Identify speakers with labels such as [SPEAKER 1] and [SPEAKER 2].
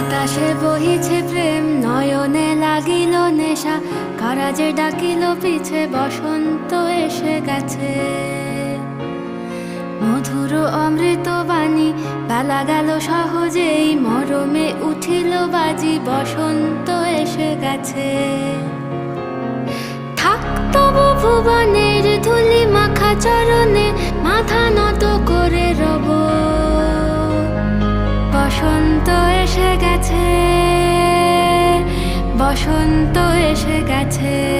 [SPEAKER 1] বাতাসে বহিছে প্রেম, নয়নে লাগিল নেশা, কারাজে ডাকিল পিছে, বসন্ত এসে গেছে। মধুর অমৃত বাণী, বেলা গেল সহজেই, মরমে উঠিল বাজি, বসন্ত এসে গেছে। থাক তবু ভুবনের ধুলি মাখা চরণে, মাথা নত করে রব। বসন্ত এসে গেছে, বসন্ত এসে গেছে।